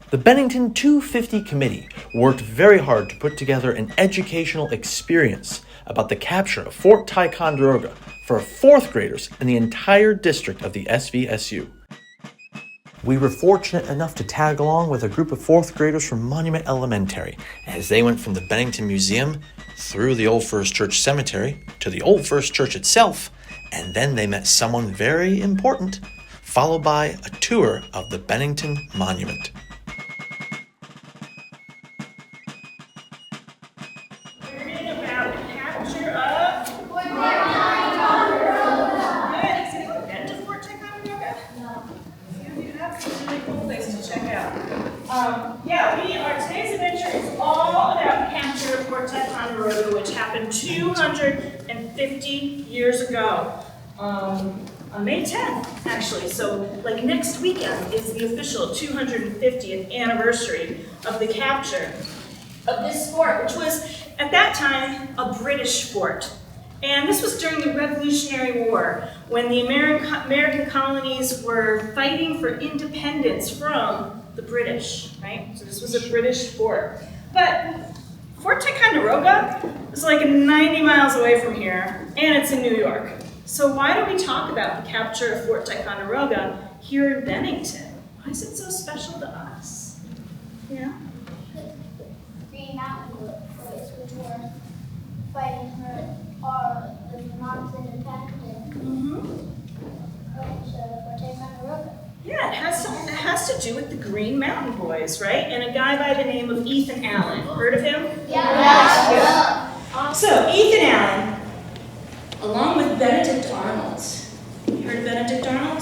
The Bennington 250 Committee worked very hard to put together an educational experience about the capture of Fort Ticonderoga for fourth graders in the entire district of the SVSU. We were fortunate enough to tag along with a group of fourth graders from Monument Elementary as they went from the Bennington Museum through the Old First Church Cemetery to the Old First Church itself, and then they met someone very important, followed by a tour of the Bennington Monument. Learning about the capture of Fort Ticonderoga. You have some really cool places to check out. Today's adventure is all about the capture of Fort Ticonderoga, which happened 250 years ago. On May 10th, actually. So, next weekend is the official 250th anniversary of the capture of this fort, which was, at that time, a British fort. And this was during the Revolutionary War, when the American colonies were fighting for independence from the British, right? So this was a British fort. But Fort Ticonderoga is 90 miles away from here, and it's in New York. So why do we talk about the capture of Fort Ticonderoga here in Bennington? Why is it so special to us? Yeah? Green Mountain Boys, which were fighting for the Vermont's independence. Fort Ticonderoga. Yeah, it has to do with the Green Mountain Boys, right? And a guy by the name of Ethan Allen. Heard of him? Yeah. So Ethan Allen, along with Benedict Arnold. You heard of Benedict Arnold?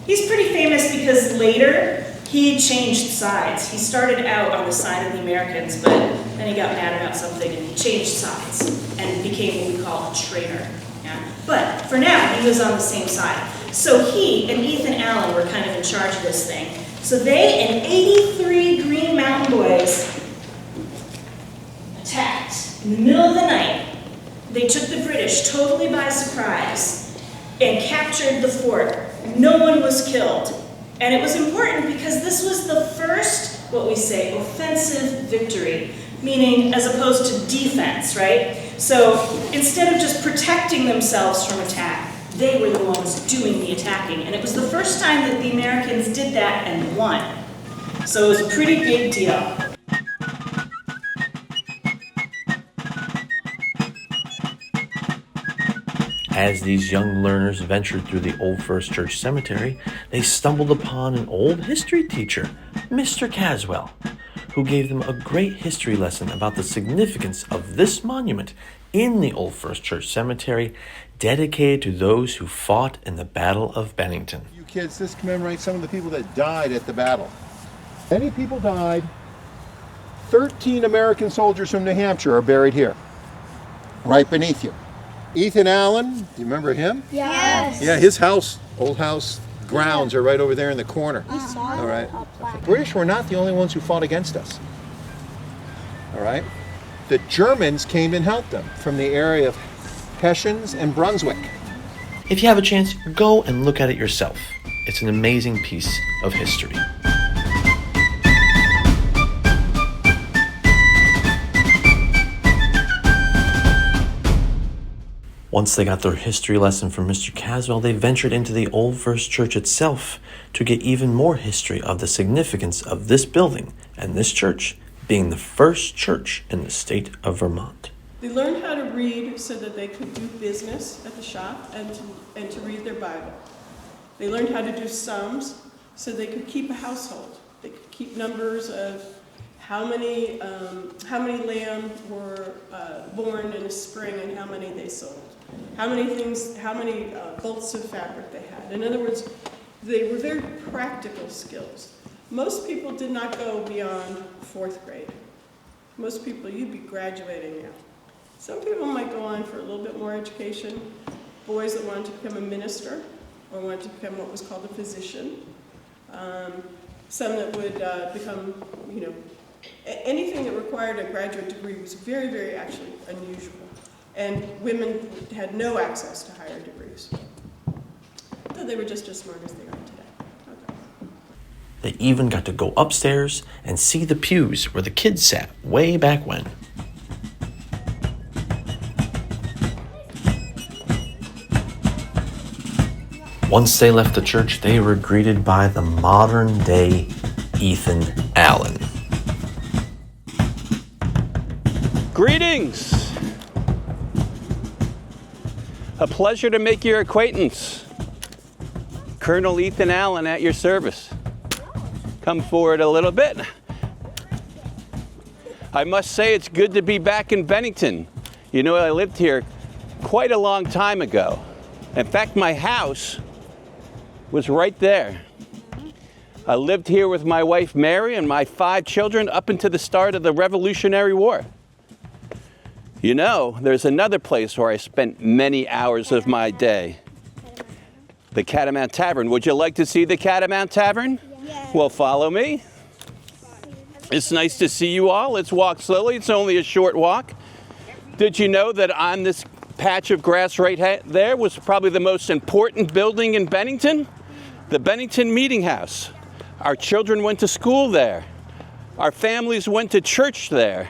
He's pretty famous because later he changed sides. He started out on the side of the Americans, but then he got mad about something and he changed sides and became what we call a traitor. Yeah? But for now, he was on the same side. So he and Ethan Allen were kind of in charge of this thing. So they and 83 Green Mountain Boys attacked in the middle of the night. They took the British totally by surprise and captured the fort. No one was killed. And it was important because this was the first, what we say, offensive victory, meaning as opposed to defense, right? So instead of just protecting themselves from attack, they were the ones doing the attacking. And it was the first time that the Americans did that and won. So it was a pretty big deal. As these young learners ventured through the Old First Church Cemetery, they stumbled upon an old history teacher, Mr. Caswell, who gave them a great history lesson about the significance of this monument in the Old First Church Cemetery, dedicated to those who fought in the Battle of Bennington. You kids, this commemorates some of the people that died at the battle. Many people died. 13 American soldiers from New Hampshire are buried here, right beneath you. Ethan Allen, do you remember him? Yes. Yeah, his house, old house grounds are right over there in the corner. All right. The British were not the only ones who fought against us. All right. The Germans came and helped them from the area of Hessians and Brunswick. If you have a chance, go and look at it yourself. It's an amazing piece of history. Once they got their history lesson from Mr. Caswell, they ventured into the Old First Church itself to get even more history of the significance of this building and this church being the first church in the state of Vermont. They learned how to read so that they could do business at the shop and to read their Bible. They learned how to do sums so they could keep a household. They could keep numbers of how many lambs were born in a spring and how many they sold. How many bolts of fabric they had. In other words, they were very practical skills. Most people did not go beyond 4th grade. Most people, you'd be graduating now. Some people might go on for a little bit more education. Boys that wanted to become a minister or wanted to become what was called a physician. Some that would become, anything that required a graduate degree was very, very actually unusual. And women had no access to higher degrees. So they were just as smart as they are today. Okay. They even got to go upstairs and see the pews where the kids sat way back when. Once they left the church, they were greeted by the modern-day Ethan Allen. Greetings! A pleasure to make your acquaintance. Colonel Ethan Allen at your service. Come forward a little bit. I must say it's good to be back in Bennington. You know, I lived here quite a long time ago. In fact, my house was right there. I lived here with my wife Mary and my 5 children up until the start of the Revolutionary War. You know, there's another place where I spent many hours of my day. The Catamount Tavern. Would you like to see the Catamount Tavern? Yes. Well, follow me. It's nice to see you all. Let's walk slowly. It's only a short walk. Did you know that on this patch of grass right there was probably the most important building in Bennington? The Bennington Meeting House. Our children went to school there. Our families went to church there.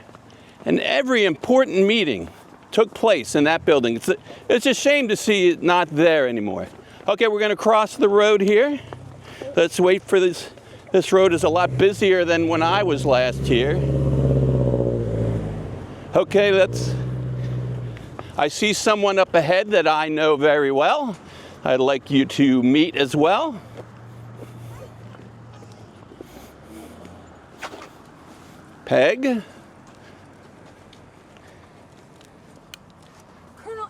And every important meeting took place in that building. It's a shame to see it not there anymore. Okay, we're going to cross the road here. Let's wait for this. This road is a lot busier than when I was last here. Okay, I see someone up ahead that I know very well. I'd like you to meet as well. Peg. Colonel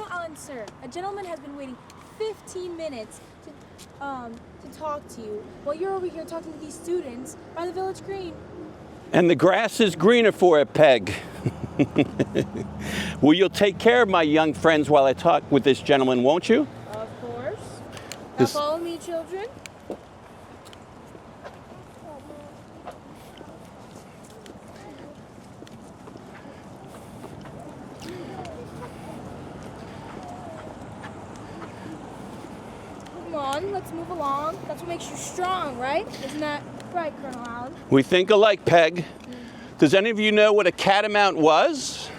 Allen, sir, a gentleman has been waiting 15 minutes to talk to you while you're over here talking to these students by the village green. And the grass is greener for it, Peg. Well, you'll take care of my young friends while I talk with this gentleman, won't you? Of course. Now follow me, children. Come on, let's move along. That's what makes you strong, right? Isn't that right, Colonel Allen? We think alike, Peg. Does any of you know what a catamount was?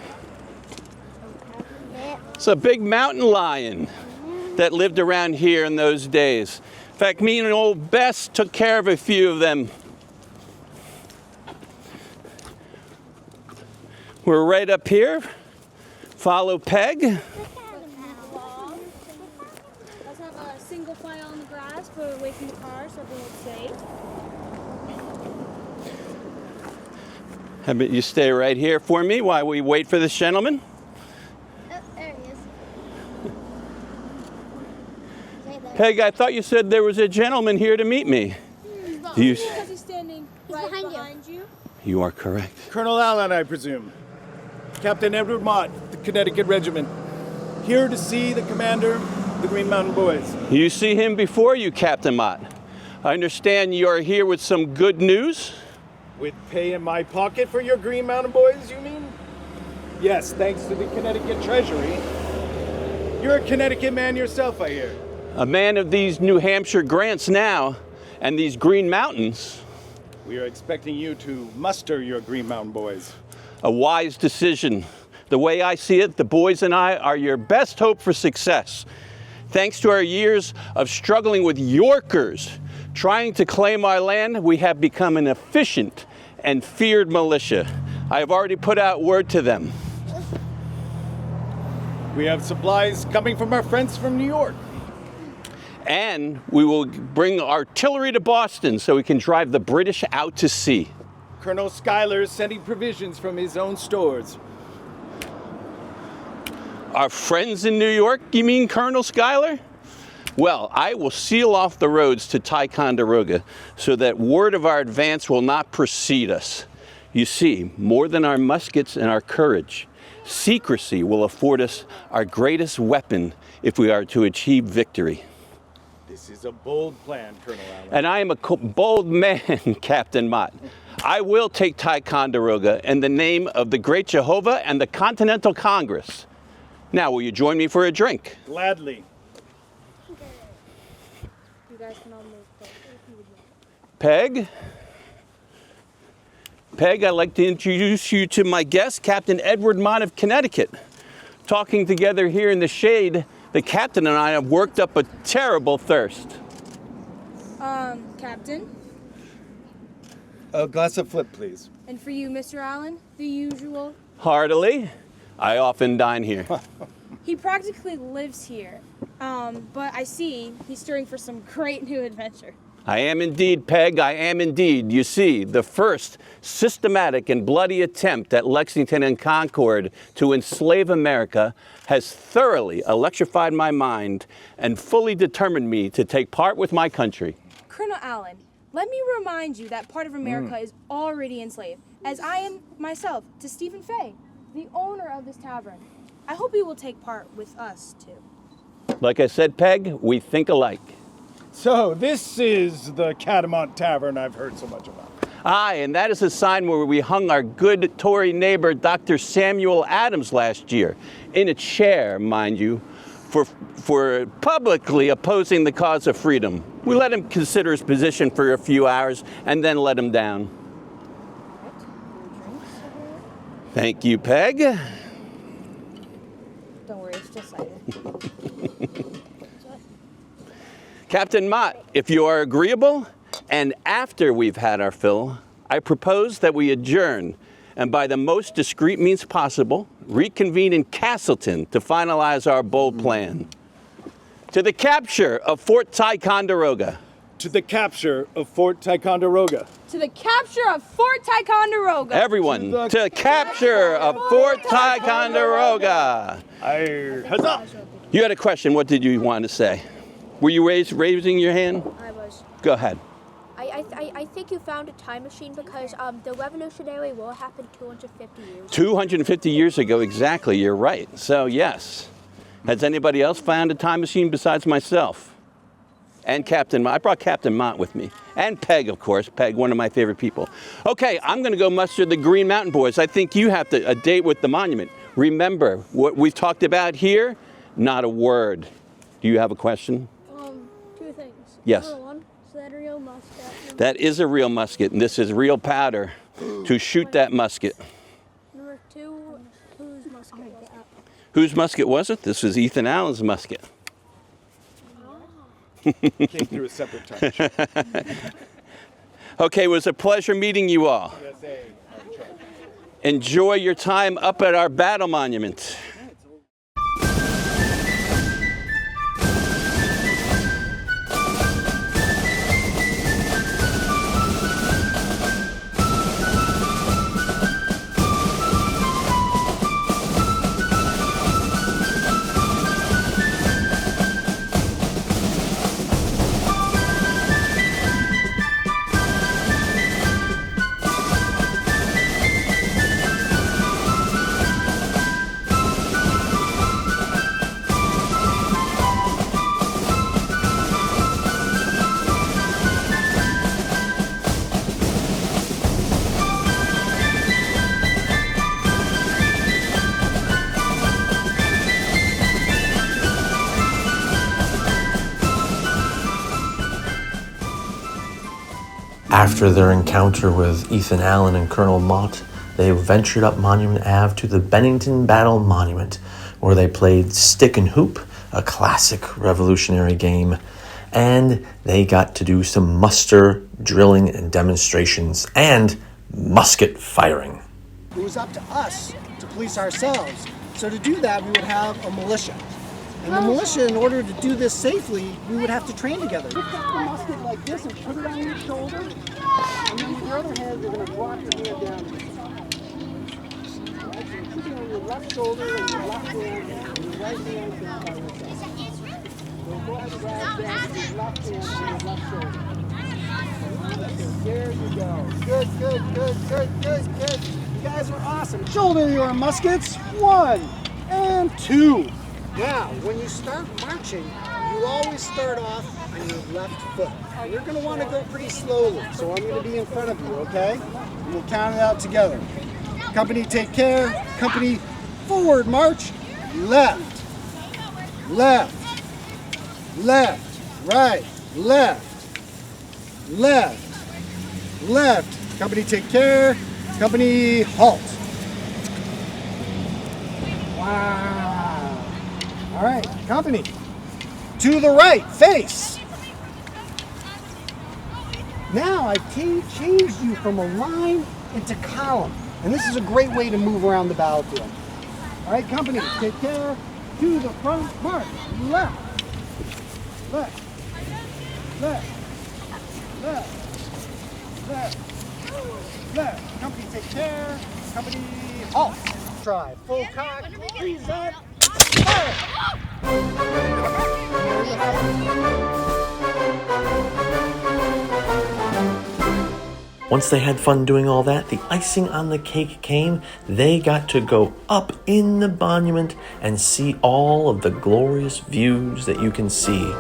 It's a big mountain lion that lived around here in those days. In fact, me and old Bess took care of a few of them. We're right up here. Follow Peg. Let's have a single file on the grass, put it away from the car so everyone's safe. How about you stay right here for me while we wait for this gentleman? Oh, there he is. Right there. Peg, I thought you said there was a gentleman here to meet me. Do you? Because he's standing right behind you. You are correct. Colonel Allen, I presume. Captain Edward Mott, the Connecticut Regiment. Here to see the commander of the Green Mountain Boys. You see him before you, Captain Mott. I understand you are here with some good news. With pay in my pocket for your Green Mountain Boys, you mean? Yes, thanks to the Connecticut Treasury. You're a Connecticut man yourself, I hear. A man of these New Hampshire grants now, and these Green Mountains. We are expecting you to muster your Green Mountain Boys. A wise decision. The way I see it, the boys and I are your best hope for success. Thanks to our years of struggling with Yorkers, trying to claim our land, we have become an efficient and feared militia. I have already put out word to them. We have supplies coming from our friends from New York. And we will bring artillery to Boston so we can drive the British out to sea. Colonel Schuyler is sending provisions from his own stores. Our friends in New York, you mean, Colonel Schuyler? Well, I will seal off the roads to Ticonderoga so that word of our advance will not precede us. You see, more than our muskets and our courage, secrecy will afford us our greatest weapon if we are to achieve victory. This is a bold plan, Colonel Allen. And I am a bold man, Captain Mott. I will take Ticonderoga in the name of the great Jehovah and the Continental Congress. Now, will you join me for a drink? Gladly. You guys can all move closer if you would like. Peg. Peg, I'd like to introduce you to my guest, Captain Edward Mott of Connecticut. Talking together here in the shade, the captain and I have worked up a terrible thirst. Captain? A glass of flip, please. And for you, Mr. Allen, the usual? Heartily. I often dine here. He practically lives here. But I see he's stirring for some great new adventure. I am indeed, Peg, I am indeed. You see, the first systematic and bloody attempt at Lexington and Concord to enslave America has thoroughly electrified my mind and fully determined me to take part with my country. Colonel Allen, let me remind you that part of America is already enslaved, as I am myself to Stephen Fay, the owner of this tavern. I hope he will take part with us, too. Like I said, Peg, we think alike. So, this is the Catamount Tavern I've heard so much about. Aye, and that is a sign where we hung our good Tory neighbor, Dr. Samuel Adams, last year, in a chair, mind you, for publicly opposing the cause of freedom. We let him consider his position for a few hours and then let him down. Thank you, Peg. Don't worry, it's just cider. Captain Mott, if you are agreeable, and after we've had our fill, I propose that we adjourn and by the most discreet means possible, reconvene in Castleton to finalize our bold plan. To the capture of Fort Ticonderoga. To the capture of Fort Ticonderoga. To the capture of Fort Ticonderoga. Everyone, to capture of Fort Ticonderoga. Huzzah! You had a question. What did you want to say? Were you raising your hand? I was. Go ahead. I think you found a time machine because the Revolutionary War happened 250 years. 250 years ago, exactly. You're right. So, yes. Has anybody else found a time machine besides myself? And Captain Mott. I brought Captain Mott with me. And Peg, of course. Peg, one of my favorite people. Okay, I'm going to go muster the Green Mountain Boys. I think you have a date with the monument. Remember, what we've talked about here, not a word. Do you have a question? Two things. Yes. Number one, is that a real musket? That is a real musket, and this is real powder to shoot that musket. Number two, whose musket was that? Whose musket was it? This was Ethan Allen's musket. Came through a separate time. Okay, it was a pleasure meeting you all. Enjoy your time up at our battle monument. After their encounter with Ethan Allen and Colonel Mott, they ventured up Monument Ave to the Bennington Battle Monument, where they played Stick and Hoop, a classic Revolutionary game, and they got to do some muster, drilling, and demonstrations, and musket firing. It was up to us to police ourselves. So to do that, we would have a militia. And the militia, in order to do this safely, we would have to train together. Pick up the musket like this and put it on your shoulder. And then with your other hand, you're going to drop your hand down. Right? So keep it on your left shoulder and your left hand, and your right hand down by your side. So go ahead and grab down with your left hand and your left shoulder. There you go. Good, good, good, good, good, good. You guys are awesome. Shoulder your muskets. 1 and 2. Now, when you start marching, you always start off on your left foot. You're going to want to go pretty slowly, so I'm going to be in front of you, okay? And we'll count it out together. Company, take care. Company, forward march. Left, left, left, right, left, left, left. Company, take care. Company, halt. Wow. All right, company. To the right, face. Now I've changed you from a line into column. And this is a great way to move around the battlefield. All right, company, take care. To the front, march. Left. Left. Left. Left. Left. Left. Company, take care. Company, halt. Try. Full cock. Reset. Fire. Once they had fun doing all that, the icing on the cake came. They got to go up in the monument and see all of the glorious views that you can see.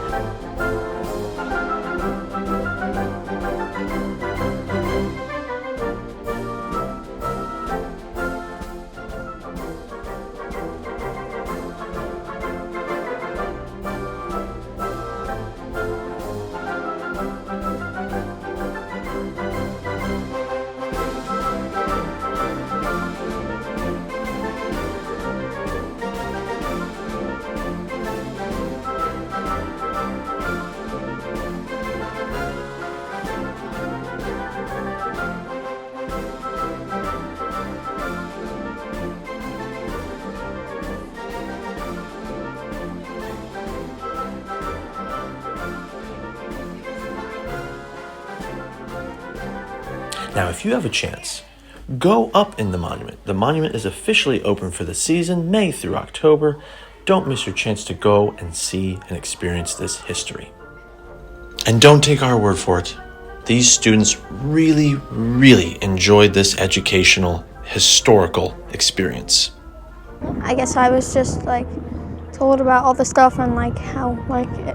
Now, if you have a chance, go up in the monument. The monument is officially open for the season, May through October. Don't miss your chance to go and see and experience this history. And don't take our word for it. These students really, really enjoyed this educational, historical experience. I guess I was just like told about all the stuff and like how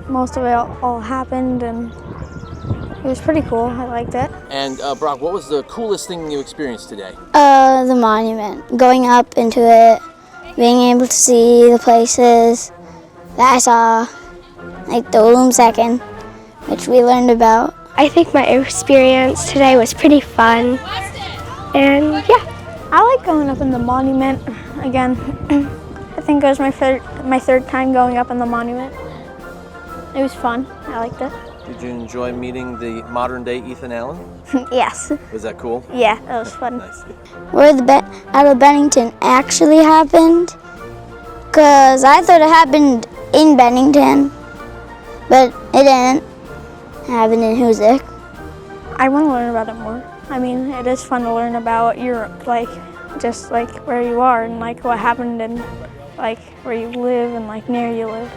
most of it all happened, and it was pretty cool. I liked it. And Brock, what was the coolest thing you experienced today? The monument. Going up into it, being able to see the places that I saw, like the Loom Second, which we learned about. I think my experience today was pretty fun. And yeah, I like going up in the monument again. I think it was my third time going up in the monument. It was fun. I liked it. Did you enjoy meeting the modern-day Ethan Allen? Yes. Was that cool? Yeah, that was fun. Nice. Where the Battle of Bennington actually happened, because I thought it happened in Bennington, but it didn't. It happened in Hoosick. I want to learn about it more. I mean, it is fun to learn about Europe, like just like where you are and like what happened and like where you live and like near you live.